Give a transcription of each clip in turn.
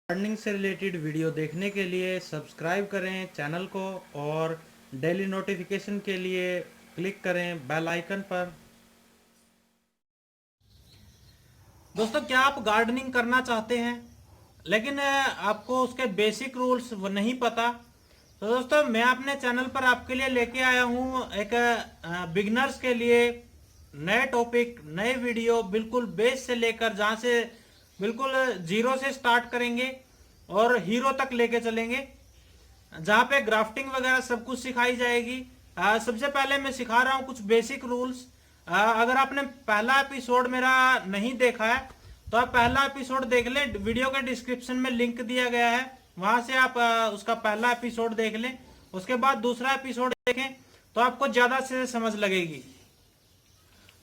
Gardening से related video देखने के लिए सब्सक्राइब करें चैनल को और डेली नोटिफिकेशन के लिए क्लिक करें बेल आइकन पर। दोस्तों, क्या आप गार्डनिंग करना चाहते हैं लेकिन आपको उसके बेसिक रूल्स नहीं पता? तो दोस्तों, मैं अपने चैनल पर आपके लिए लेके आया हूँ एक बिगनर्स के लिए नए टॉपिक, नए वीडियो, बिल्कुल बेस से लेकर जहाँ से बिल्कुल जीरो से स्टार्ट करेंगे और हीरो तक लेके चलेंगे, जहाँ पे ग्राफ्टिंग वगैरह सब कुछ सिखाई जाएगी। सबसे पहले मैं सिखा रहा हूँ कुछ बेसिक रूल्स। अगर आपने पहला एपिसोड मेरा नहीं देखा है तो आप पहला एपिसोड देख लें, वीडियो के डिस्क्रिप्शन में लिंक दिया गया है, वहां से आप उसका पहला एपिसोड देख लें। उसके बाद दूसरा एपिसोड देखें तो आपको ज्यादा से समझ लगेगी।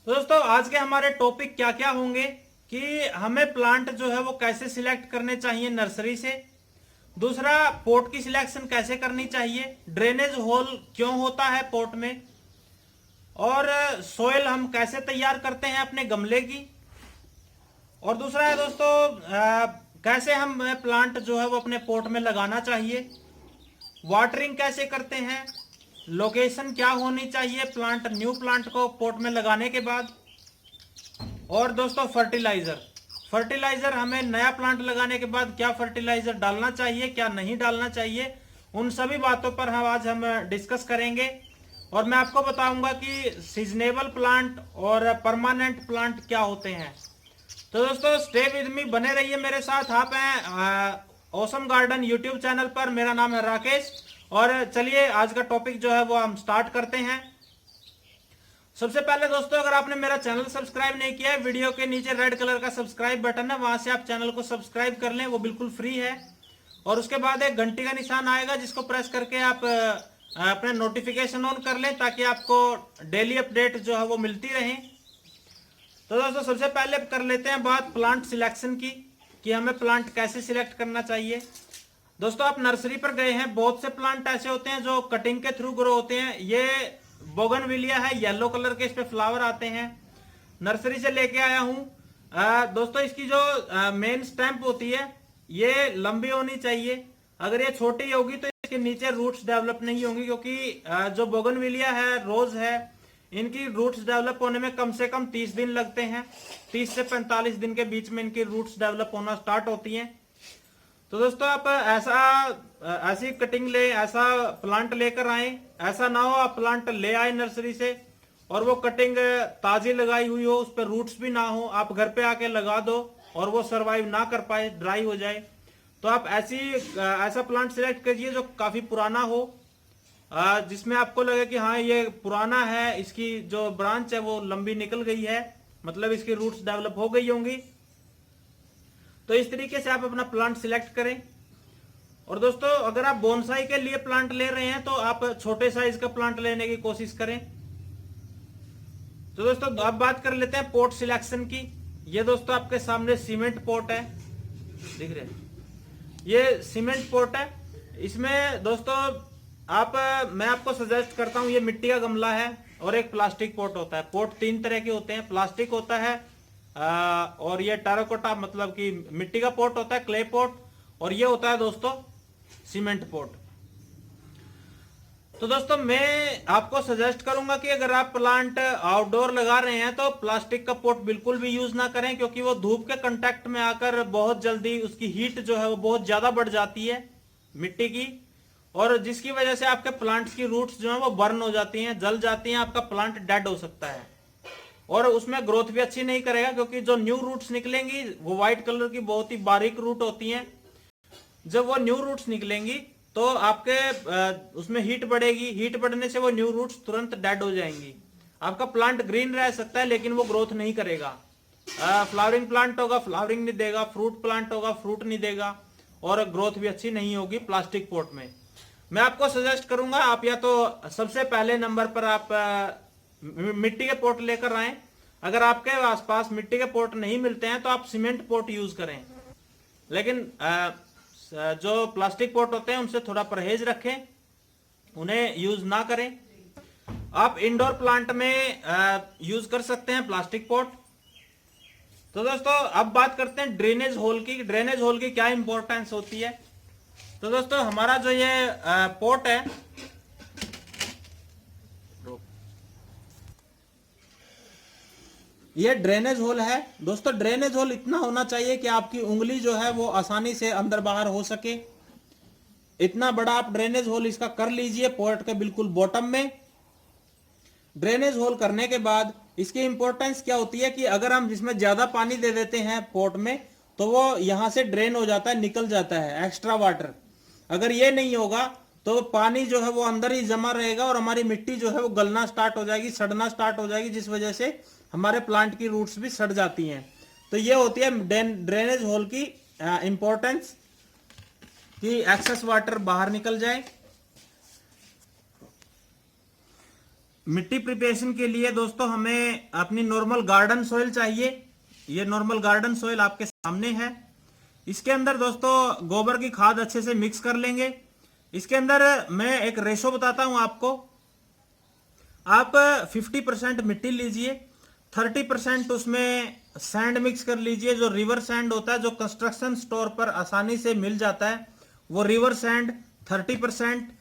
तो दोस्तों, आज के हमारे टॉपिक क्या क्या होंगे कि हमें प्लांट जो है वो कैसे सिलेक्ट करने चाहिए नर्सरी से, दूसरा पोट की सिलेक्शन कैसे करनी चाहिए, ड्रेनेज होल क्यों होता है पोट में, और सोयल हम कैसे तैयार करते हैं अपने गमले की, और दूसरा है दोस्तों कैसे हम प्लांट जो है वो अपने पोट में लगाना चाहिए, वाटरिंग कैसे करते हैं, लोकेशन क्या होनी चाहिए प्लांट, न्यू प्लांट को पोट में लगाने के बाद, और दोस्तों फर्टिलाइजर फर्टिलाइजर हमें नया प्लांट लगाने के बाद क्या फर्टिलाइजर डालना चाहिए, क्या नहीं डालना चाहिए, उन सभी बातों पर हम डिस्कस करेंगे। और मैं आपको बताऊंगा कि सीजनेबल प्लांट और परमानेंट प्लांट क्या होते हैं। तो दोस्तों, स्टे विद मी, बने रहिए मेरे साथ। आप हैं ऑसम गार्डन यूट्यूब चैनल पर। मेरा नाम है राकेश और चलिए आज का टॉपिक जो है वो हम स्टार्ट करते हैं। सबसे पहले दोस्तों, अगर आपने मेरा चैनल सब्सक्राइब नहीं किया है, वीडियो के नीचे रेड कलर का सब्सक्राइब बटन है, वहां से आप चैनल को सब्सक्राइब कर लें, वो बिल्कुल फ्री है। और उसके बाद एक घंटी का निशान आएगा जिसको प्रेस करके आप अपने नोटिफिकेशन ऑन कर लें ताकि आपको डेली अपडेट जो है वो मिलती रहे। तो दोस्तों, सबसे पहले कर लेते हैं बात प्लांट सिलेक्शन की कि हमें प्लांट कैसे सिलेक्ट करना चाहिए। दोस्तों, आप नर्सरी पर गए हैं, बहुत से प्लांट ऐसे होते हैं जो कटिंग के थ्रू ग्रो होते हैं। ये बोगनविलिया है, येलो कलर के इस पे फ्लावर आते हैं, नर्सरी से लेके आया हूं। दोस्तों, इसकी जो मेन स्टैम्प होती है ये लंबी होनी चाहिए। अगर ये छोटी होगी तो इसके नीचे रूट्स डेवलप नहीं होंगी, क्योंकि जो बोगनविलिया है, रोज है, इनकी रूट्स डेवलप होने में कम से कम 30 दिन लगते हैं। 30 से 45 दिन के बीच में इनकी रूट्स डेवलप होना स्टार्ट होती हैं। तो दोस्तों, आप ऐसी कटिंग ले, ऐसा प्लांट लेकर आए, ऐसा ना हो आप प्लांट ले आए नर्सरी से और वो कटिंग ताजी लगाई हुई हो, उस पर रूट्स भी ना हो, आप घर पे आके लगा दो और वो सरवाइव ना कर पाए, ड्राई हो जाए। तो आप ऐसा प्लांट सिलेक्ट कीजिए जो काफी पुराना हो, जिसमें आपको लगे कि हाँ ये पुराना है, इसकी जो ब्रांच है वो लंबी निकल गई है, मतलब इसकी रूट्स डेवलप हो गई होंगी। तो इस तरीके से आप अपना प्लांट सिलेक्ट करें। और दोस्तों, अगर आप बोनसाई के लिए प्लांट ले रहे हैं तो आप छोटे साइज का प्लांट लेने की कोशिश करें। तो दोस्तों, अब बात कर लेते हैं पॉट सिलेक्शन की। ये दोस्तों आपके सामने सीमेंट पॉट है, दिख रहे हैं, ये सीमेंट पॉट है। इसमें दोस्तों मैं आपको सजेस्ट करता हूं, ये मिट्टी का गमला है और एक प्लास्टिक पॉट होता है। पॉट तीन तरह के होते हैं, प्लास्टिक होता है और ये टेराकोटा मतलब कि मिट्टी का पॉट होता है, क्ले पॉट, और ये होता है दोस्तों सीमेंट पॉट। तो दोस्तों, मैं आपको सजेस्ट करूंगा कि अगर आप प्लांट आउटडोर लगा रहे हैं तो प्लास्टिक का पॉट बिल्कुल भी यूज ना करें, क्योंकि वो धूप के कांटेक्ट में आकर बहुत जल्दी उसकी हीट जो है वो बहुत ज्यादा बढ़ जाती है मिट्टी की, और जिसकी वजह से आपके प्लांट्स की रूट्स जो है वो बर्न हो जाती हैं, जल जाती हैं, आपका प्लांट डेड हो सकता है और उसमें ग्रोथ भी अच्छी नहीं करेगा, क्योंकि जो न्यू रूट्स निकलेंगी वो व्हाइट कलर की बहुत ही बारीक रूट होती हैं। जब वो न्यू रूट्स निकलेंगी तो आपके उसमें हीट बढ़ेगी, हीट बढ़ने से वो न्यू रूट्स तुरंत डेड हो जाएंगी। आपका प्लांट ग्रीन रह सकता है लेकिन वो ग्रोथ नहीं करेगा। फ्लावरिंग प्लांट होगा, फ्लावरिंग नहीं देगा, फ्रूट प्लांट होगा, फ्रूट नहीं देगा, और ग्रोथ भी अच्छी नहीं होगी प्लास्टिक पॉट में। मैं आपको सजेस्ट करूंगा आप या तो सबसे पहले नंबर पर आप मिट्टी के पॉट लेकर आए। अगर आपके आसपास मिट्टी के पॉट नहीं मिलते हैं तो आप सीमेंट पॉट यूज करें, लेकिन जो प्लास्टिक पॉट होते हैं उनसे थोड़ा परहेज रखें, उन्हें यूज ना करें। आप इंडोर प्लांट में यूज कर सकते हैं प्लास्टिक पॉट। तो दोस्तों अब बात करते हैं ड्रेनेज होल की। ड्रेनेज होल की क्या इंपॉर्टेंस होती है। तो दोस्तों हमारा जो ये पोर्ट है, ये ड्रेनेज होल है। दोस्तों ड्रेनेज होल इतना होना चाहिए कि आपकी उंगली जो है वो आसानी से अंदर बाहर हो सके। इतना बड़ा आप ड्रेनेज होल इसका कर लीजिए पोर्ट के बिल्कुल बॉटम में। ड्रेनेज होल करने के बाद इसकी इंपॉर्टेंस क्या होती है कि अगर हम इसमें ज्यादा पानी दे देते हैं पोर्ट में तो वो यहां से ड्रेन हो जाता है, निकल जाता है एक्स्ट्रा वाटर। अगर ये नहीं होगा तो पानी जो है वो अंदर ही जमा रहेगा और हमारी मिट्टी जो है वो गलना स्टार्ट हो जाएगी, सड़ना स्टार्ट हो जाएगी, जिस वजह से हमारे प्लांट की रूट्स भी सड़ जाती हैं। तो ये होती है ड्रेनेज होल की इंपॉर्टेंस कि एक्सेस वाटर बाहर निकल जाए। मिट्टी प्रिपरेशन के लिए दोस्तों हमें अपनी नॉर्मल गार्डन सॉइल चाहिए। ये नॉर्मल गार्डन सॉइल आपके सामने है। इसके अंदर दोस्तों गोबर की खाद अच्छे से मिक्स कर लेंगे। इसके अंदर मैं एक रेशो बताता हूं आपको। आप 50% मिट्टी लीजिए, 30% उसमें सैंड मिक्स कर लीजिए। जो रिवर सैंड होता है, जो कंस्ट्रक्शन स्टोर पर आसानी से मिल जाता है, वो रिवर सैंड 30%,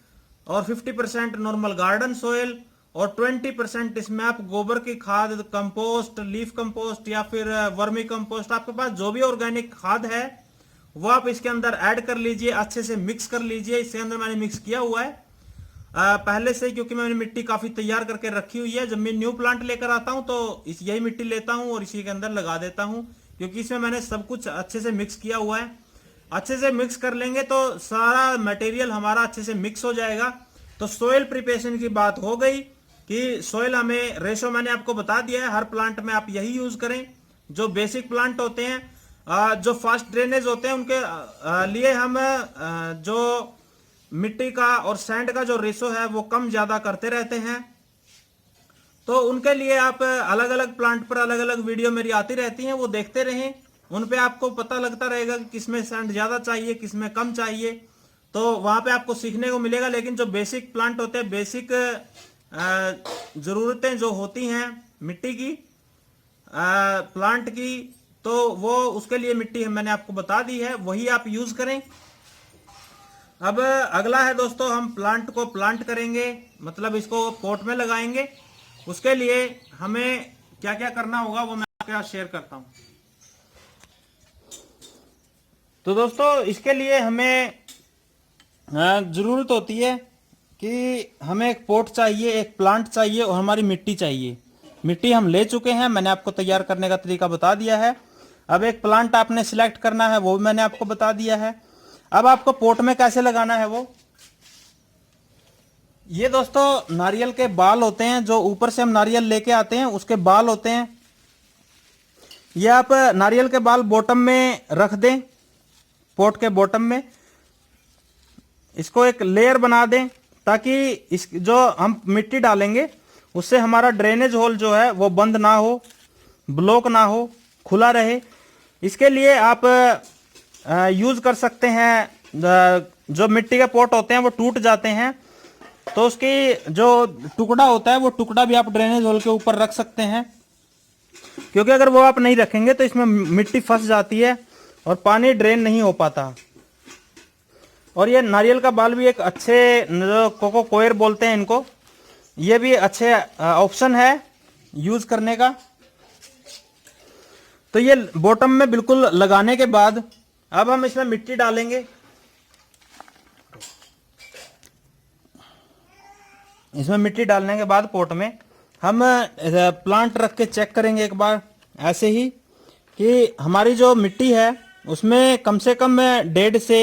और 50% नॉर्मल गार्डन सॉइल, और 20% इसमें आप गोबर की खाद, कंपोस्ट, लीफ कंपोस्ट या फिर वर्मी कंपोस्ट, आपके पास जो भी ऑर्गेनिक खाद है वो आप इसके अंदर ऐड कर लीजिए। अच्छे से मिक्स कर लीजिए। इसके अंदर मैंने मिक्स किया हुआ है पहले से, क्योंकि मैंने मिट्टी काफी तैयार करके रखी हुई है। जब मैं न्यू प्लांट लेकर आता हूं तो यही मिट्टी लेता हूं और इसी के अंदर लगा देता हूं, क्योंकि इसमें मैंने सब कुछ अच्छे से मिक्स किया हुआ है। अच्छे से मिक्स कर लेंगे तो सारा मटेरियल हमारा अच्छे से मिक्स हो जाएगा। तो सोइल प्रिपरेशन की बात हो गई कि सोइल हमें रेशो मैंने आपको बता दिया है। हर प्लांट में आप यही यूज करें। जो बेसिक प्लांट होते हैं, जो फास्ट ड्रेनेज होते हैं, उनके लिए हम जो मिट्टी का और सैंड का जो रेशो है वो कम ज्यादा करते रहते हैं। तो उनके लिए आप अलग अलग प्लांट पर अलग अलग वीडियो मेरी आती रहती हैं, वो देखते रहें। उन पे आपको पता लगता रहेगा कि किसमें सैंड ज्यादा चाहिए, किसमें कम चाहिए। तो वहां पे आपको सीखने को मिलेगा। लेकिन जो बेसिक प्लांट होते हैं, बेसिक जरूरतें जो होती हैं मिट्टी की, प्लांट की, तो वो उसके लिए मिट्टी मैंने आपको बता दी है, वही आप यूज करें। अब अगला है दोस्तों, हम प्लांट को प्लांट करेंगे, मतलब इसको पोट में लगाएंगे। उसके लिए हमें क्या क्या करना होगा वो मैं आपके साथ शेयर करता हूं। तो दोस्तों इसके लिए हमें जरूरत होती है कि हमें एक पोट चाहिए, एक प्लांट चाहिए और हमारी मिट्टी चाहिए। मिट्टी हम ले चुके हैं, मैंने आपको तैयार करने का तरीका बता दिया है। अब एक प्लांट आपने सिलेक्ट करना है, वो भी मैंने आपको बता दिया है। अब आपको पोट में कैसे लगाना है वो, ये दोस्तों नारियल के बाल होते हैं, जो ऊपर से हम नारियल लेके आते हैं उसके बाल होते हैं। ये आप नारियल के बाल बॉटम में रख दें, पोट के बॉटम में इसको एक लेयर बना दें, ताकि इस जो हम मिट्टी डालेंगे उससे हमारा ड्रेनेज होल जो है वो बंद ना हो, ब्लॉक ना हो, खुला रहे। इसके लिए आप यूज कर सकते हैं, जो मिट्टी के पोट होते हैं वो टूट जाते हैं, तो उसकी जो टुकड़ा होता है वो टुकड़ा भी आप ड्रेनेज होल के ऊपर रख सकते हैं। क्योंकि अगर वो आप नहीं रखेंगे तो इसमें मिट्टी फंस जाती है और पानी ड्रेन नहीं हो पाता। और ये नारियल का बाल भी एक अच्छे, जो कोको कोयर बोलते हैं इनको, ये भी अच्छे ऑप्शन है यूज करने का। तो ये बॉटम में बिल्कुल लगाने के बाद अब हम इसमें मिट्टी डालेंगे। इसमें मिट्टी डालने के बाद पोट में हम प्लांट रख के चेक करेंगे एक बार ऐसे ही कि हमारी जो मिट्टी है उसमें कम से कम 1.5 से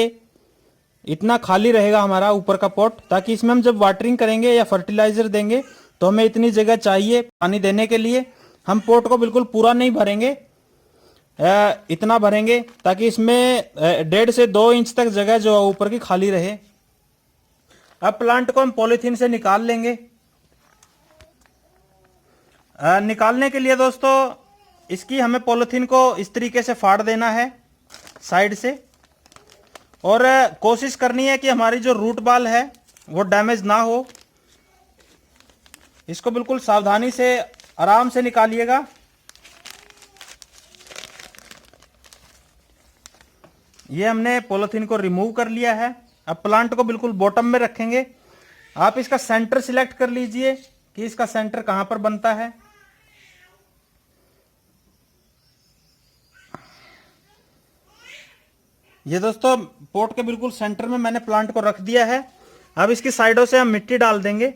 इतना खाली रहेगा हमारा ऊपर का पॉट, ताकि इसमें हम जब वाटरिंग करेंगे या फर्टिलाइजर देंगे तो हमें इतनी जगह चाहिए पानी देने के लिए। हम पोट को बिल्कुल पूरा नहीं भरेंगे, इतना भरेंगे ताकि इसमें 1.5 से 2 इंच तक जगह जो ऊपर की खाली रहे। अब प्लांट को हम पॉलीथीन से निकाल लेंगे। निकालने के लिए दोस्तों इसकी हमें पॉलीथीन को इस तरीके से फाड़ देना है साइड से, और कोशिश करनी है कि हमारी जो रूट बाल है वो डैमेज ना हो। इसको बिल्कुल सावधानी से आराम से निकालिएगा। ये हमने पॉलीथीन को रिमूव कर लिया है। अब प्लांट को बिल्कुल बॉटम में रखेंगे। आप इसका सेंटर सिलेक्ट कर लीजिए कि इसका सेंटर कहां पर बनता है। ये दोस्तों पोट के बिल्कुल सेंटर में मैंने प्लांट को रख दिया है। अब इसकी साइडों से हम मिट्टी डाल देंगे।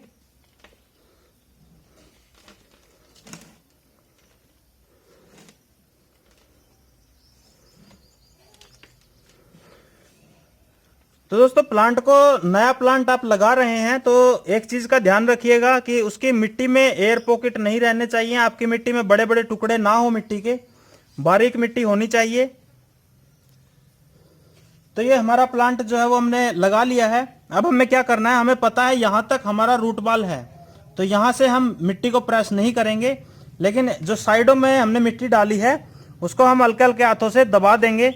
तो दोस्तों प्लांट को, नया प्लांट आप लगा रहे हैं तो एक चीज का ध्यान रखिएगा कि उसकी मिट्टी में एयर पॉकेट नहीं रहने चाहिए। आपकी मिट्टी में बड़े बड़े टुकड़े ना हो, मिट्टी के बारीक मिट्टी होनी चाहिए। तो ये हमारा प्लांट जो है वो हमने लगा लिया है। अब हमें क्या करना है, हमें पता है यहां तक हमारा रूट बॉल है, तो यहां से हम मिट्टी को प्रेस नहीं करेंगे, लेकिन जो साइडों में हमने मिट्टी डाली है उसको हम हल्के हल्के हाथों से दबा देंगे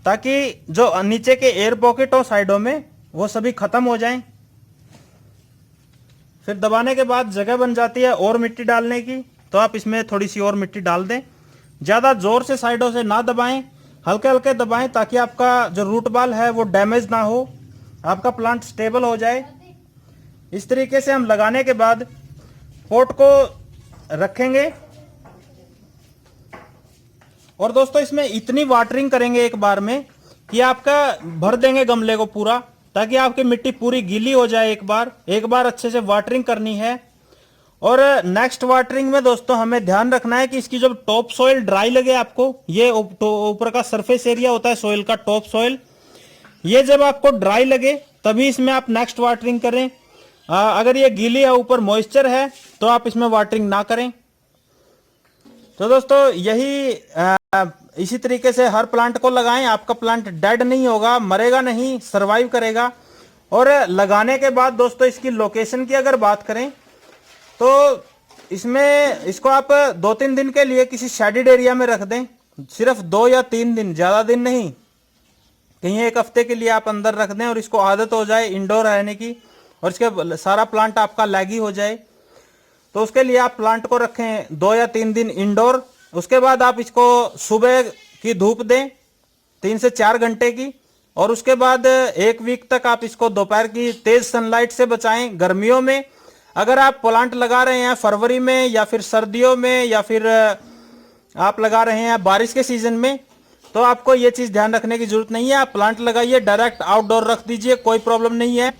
ताकि जो नीचे के एयर पॉकेट हो साइडों में वो सभी खत्म हो जाएं। फिर दबाने के बाद जगह बन जाती है और मिट्टी डालने की, तो आप इसमें थोड़ी सी और मिट्टी डाल दें। ज्यादा जोर से साइडों से ना दबाएं, हल्के हल्के दबाएं ताकि आपका जो रूट बॉल है वो डैमेज ना हो, आपका प्लांट स्टेबल हो जाए। इस तरीके से हम लगाने के बाद पोट को रखेंगे। और दोस्तों इसमें इतनी वाटरिंग करेंगे एक बार में कि आपका भर देंगे गमले को पूरा, ताकि आपकी मिट्टी पूरी गीली हो जाए। एक बार अच्छे से वाटरिंग करनी है। और नेक्स्ट वाटरिंग में दोस्तों हमें ध्यान रखना है कि इसकी जब टॉप सॉइल ड्राई लगे आपको, ये ऊपर का सरफेस एरिया होता है सॉइल का, टॉप सॉइल, ये जब आपको ड्राई लगे तभी इसमें आप नेक्स्ट वाटरिंग करें। अगर ये गीली है, ऊपर मॉइस्चर है, तो आप इसमें वाटरिंग ना करें। तो दोस्तों इसी तरीके से हर प्लांट को लगाएं। आपका प्लांट डेड नहीं होगा, मरेगा नहीं, सरवाइव करेगा। और लगाने के बाद दोस्तों इसकी लोकेशन की अगर बात करें तो इसको आप 2-3 दिन के लिए किसी शेडेड एरिया में रख दें। सिर्फ 2 या 3 दिन, ज्यादा दिन नहीं, कहीं 1 हफ्ते के लिए आप अंदर रख दें और इसको आदत हो जाए इंडोर रहने की, और इसके सारा प्लांट आपका लैगी हो जाए। तो उसके लिए आप प्लांट को रखें 2 या 3 दिन इंडोर। उसके बाद आप इसको सुबह की धूप दें 3 से 4 घंटे की, और उसके बाद 1 वीक तक आप इसको दोपहर की तेज सनलाइट से बचाएं। गर्मियों में अगर आप प्लांट लगा रहे हैं फरवरी में, या फिर सर्दियों में, या फिर आप लगा रहे हैं बारिश के सीजन में, तो आपको ये चीज ध्यान रखने की जरूरत नहीं है। आप प्लांट लगाइए, डायरेक्ट आउटडोर रख दीजिए, कोई प्रॉब्लम नहीं है।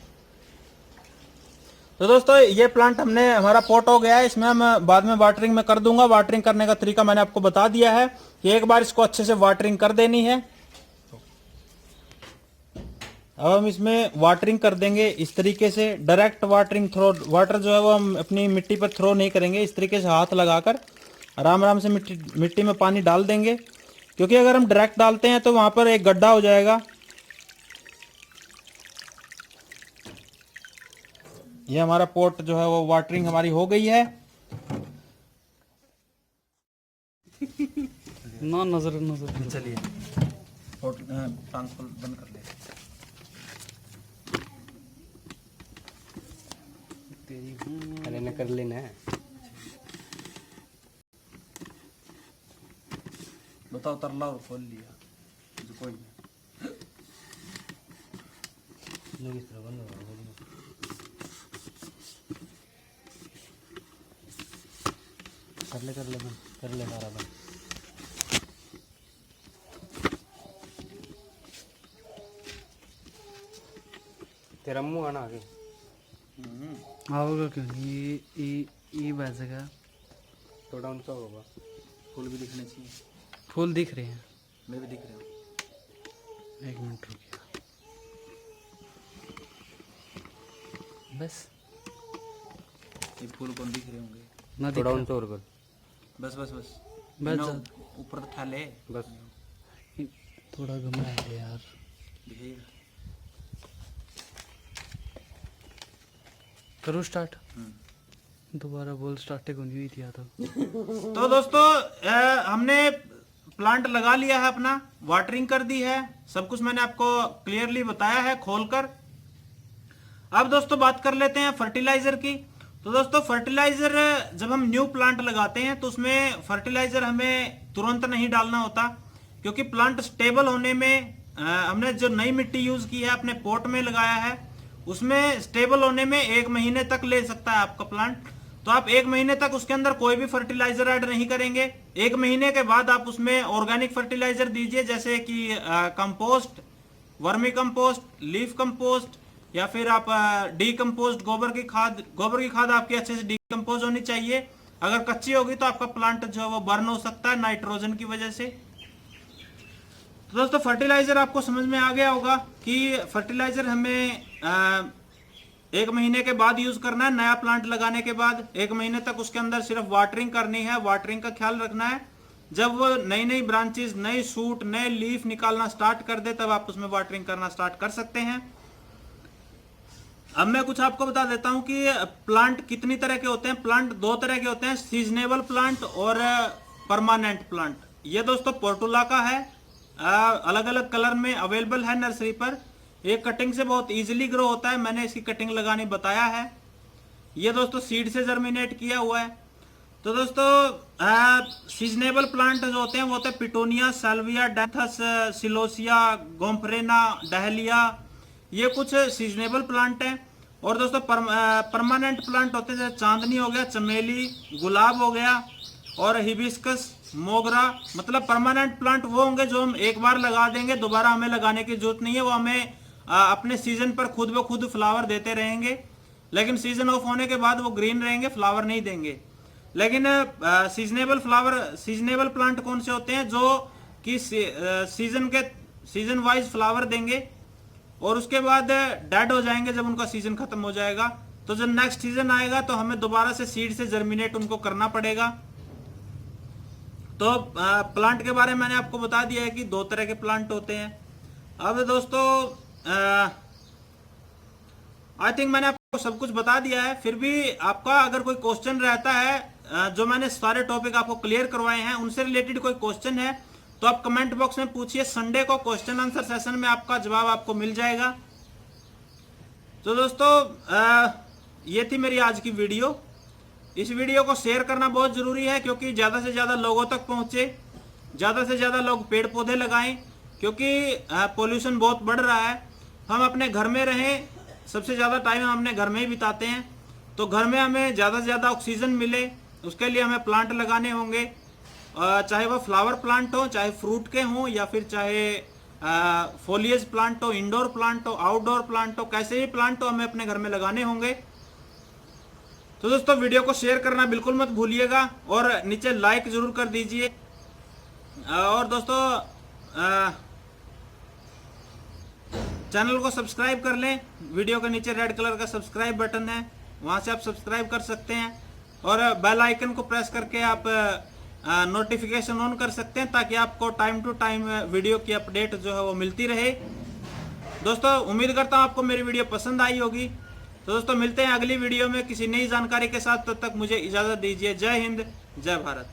तो दोस्तों ये प्लांट हमारा पॉट हो गया है। इसमें हम बाद में वाटरिंग में कर दूंगा। वाटरिंग करने का तरीका मैंने आपको बता दिया है कि एक बार इसको अच्छे से वाटरिंग कर देनी है। अब हम इसमें वाटरिंग कर देंगे इस तरीके से, डायरेक्ट वाटरिंग वाटर जो है वो हम अपनी मिट्टी पर थ्रो नहीं करेंगे। इस तरीके से हाथ लगाकर आराम आराम से मिट्टी में पानी डाल देंगे, क्योंकि अगर हम डायरेक्ट डालते हैं तो वहां पर एक गड्ढा हो जाएगा। ये हमारा पॉट जो है वो वाटरिंग हमारी हो गई है। ना नजर चलिए पॉट ट्रांसफर बंद कर ले। अरे न कर लेना है। बताओ, तरला और खोल लिया जो कोई कर ले सारा बंद। तेरा मुंह आना आगे आओगे क्यों नहीं? ये बजेगा, थोड़ा ऊंचा होगा। फूल भी दिखने चाहिए। फूल दिख रहे हैं, मैं भी दिख रहा हूँ। 1 मिनट रुकिए बस। ये फूल कौन दिख रहे होंगे? ना थोड़ा दिखा, ऊंचा और कर। बस बस बस बस ना, जा- ऊपर तो ठाले बस थोड़ा घुमा है यार। दिखेगा। करो स्टार्ट। दोबारा बोल, स्टार्टिंग नहीं हुई थी या तो दोस्तों हमने प्लांट लगा लिया है अपना, वाटरिंग कर दी है, सब कुछ मैंने आपको क्लियरली बताया है खोलकर। अब दोस्तों बात कर लेते हैं फर्टिलाइजर की। तो दोस्तों फर्टिलाइजर जब हम न्यू प्लांट लगाते हैं तो उसमें फर्टिलाइजर हमें तुरंत नहीं डालना होता, क्योंकि प्लांट स्टेबल होने में हमने जो नई मिट्टी यूज की है अपने पॉट में लगाया है, उसमें स्टेबल होने में 1 महीने तक ले सकता है आपका प्लांट। तो आप 1 महीने तक उसके अंदर कोई भी फर्टिलाइजर ऐड नहीं करेंगे। 1 महीने के बाद आप उसमें ऑर्गेनिक फर्टिलाइजर दीजिए, जैसे कि compost, vermi compost, leaf compost, या फिर आप डीकम्पोस्ट गोबर की खाद आपकी अच्छे से डीकम्पोज होनी चाहिए। अगर कच्ची होगी तो आपका प्लांट जो है वो बर्न हो सकता है नाइट्रोजन की वजह से। तो दोस्तों फर्टिलाइजर आपको समझ में आ गया होगा कि फर्टिलाइजर हमें 1 महीने के बाद यूज करना है। नया प्लांट लगाने के बाद 1 महीने तक उसके अंदर सिर्फ वाटरिंग करनी है, वाटरिंग का ख्याल रखना है। जब वो नई नई ब्रांचेस, नए शूट, नए लीफ निकालना स्टार्ट कर दे तब आप उसमें वाटरिंग करना स्टार्ट कर सकते हैं। अब मैं कुछ आपको बता देता हूं कि प्लांट कितनी तरह के होते हैं। प्लांट 2 तरह के होते हैं, सीजनेबल प्लांट और परमानेंट प्लांट। ये दोस्तों पोर्टुला का है, अलग अलग कलर में अवेलेबल है नर्सरी पर। ये कटिंग से बहुत इजीली ग्रो होता है, मैंने इसकी कटिंग लगानी बताया है। ये दोस्तों सीड से जर्मिनेट किया हुआ है। तो दोस्तों सीजनेबल प्लांट जो होते हैं वो होते हैं petunia, Salvia, dianthus, celosia, गोम्फ्रेना, dahlia, ये कुछ सीजनेबल प्लांट हैं। और दोस्तों परमानेंट प्लांट होते हैं, जैसे चांदनी हो गया, चमेली, गुलाब हो गया और हिबिस्कस, मोगरा। मतलब परमानेंट प्लांट वो होंगे जो हम एक बार लगा देंगे, दोबारा हमें लगाने की जरूरत नहीं है। वो हमें अपने सीजन पर खुद ब खुद फ्लावर देते रहेंगे, लेकिन सीजन ऑफ होने के बाद वो ग्रीन रहेंगे, फ्लावर नहीं देंगे। लेकिन सीजनेबल प्लांट कौन से होते हैं, जो कि सीजन वाइज फ्लावर देंगे और उसके बाद डेड हो जाएंगे जब उनका सीजन खत्म हो जाएगा। तो जब नेक्स्ट सीजन आएगा तो हमें दोबारा से सीड से जर्मिनेट उनको करना पड़ेगा। तो प्लांट के बारे में मैंने आपको बता दिया है कि 2 तरह के प्लांट होते हैं। अब दोस्तों आई थिंक मैंने आपको सब कुछ बता दिया है। फिर भी आपका अगर कोई क्वेश्चन रहता है, जो मैंने सारे टॉपिक आपको क्लियर करवाए हैं, उनसे रिलेटेड कोई क्वेश्चन है तो आप कमेंट बॉक्स में पूछिए। संडे को क्वेश्चन आंसर सेशन में आपका जवाब आपको मिल जाएगा। तो दोस्तों ये थी मेरी आज की वीडियो। इस वीडियो को शेयर करना बहुत जरूरी है, क्योंकि ज्यादा से ज्यादा लोगों तक पहुंचे, ज्यादा से ज्यादा लोग पेड़ पौधे लगाएं, क्योंकि पोल्यूशन बहुत बढ़ रहा है। हम अपने घर में रहें, सबसे ज्यादा टाइम हम अपने घर में ही बिताते हैं, तो घर में हमें ज्यादा से ज्यादा ऑक्सीजन मिले उसके लिए हमें प्लांट लगाने होंगे। चाहे वह फ्लावर प्लांट हो, चाहे फ्रूट के हों, या फिर चाहे फोलिएज प्लांट हो, इंडोर प्लांट हो, आउटडोर प्लांट हो, कैसे भी प्लांट हो हमें अपने घर में लगाने होंगे। तो दोस्तों वीडियो को शेयर करना बिल्कुल मत भूलिएगा और नीचे लाइक जरूर कर दीजिए। और दोस्तों चैनल को सब्सक्राइब कर लें। वीडियो के नीचे रेड कलर का सब्सक्राइब बटन है, वहां से आप सब्सक्राइब कर सकते हैं और बेल आइकन को प्रेस करके आप नोटिफिकेशन ऑन कर सकते हैं, ताकि आपको टाइम टू टाइम वीडियो की अपडेट जो है वो मिलती रहे। दोस्तों उम्मीद करता हूं आपको मेरी वीडियो पसंद आई होगी। तो दोस्तों मिलते हैं अगली वीडियो में किसी नई जानकारी के साथ। तब तक मुझे इजाजत दीजिए। जय हिंद, जय भारत।